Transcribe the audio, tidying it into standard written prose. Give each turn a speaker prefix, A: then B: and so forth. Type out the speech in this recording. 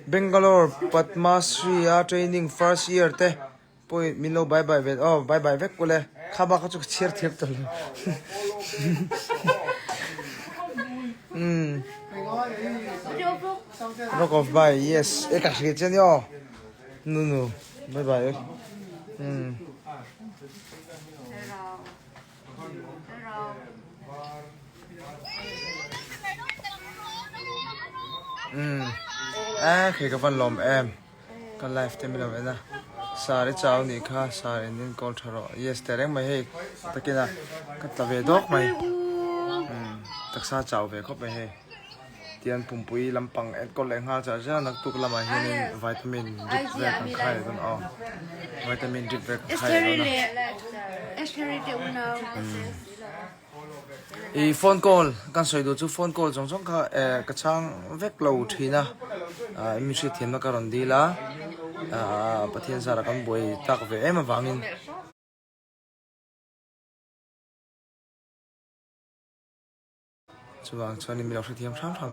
A: Bangalore Padma Shri training first year te point milo bye bye vet bye bye vek kule khaba ka chuk chiar thep tol rock of bye yes e ka shri chen yo no bye bye khi cái phần lom em cái life tem mình làm vậy sari chào ni kha sari nin call tharo yes tereng mai he takina ka tave dok mai taksa chào về khop mai he tian pumpui lampang et kol leng ha cha ja nak tuk lama hin vitamin drip ve kan khai don vitamin drip ve khai don i phone call kan soi do chu phone call jong jong kha ka chang vek lo thina mi shi thiam na karon di la pathian sara kan boi tak ve em awangin chuwang chani mi lo thiam tham tham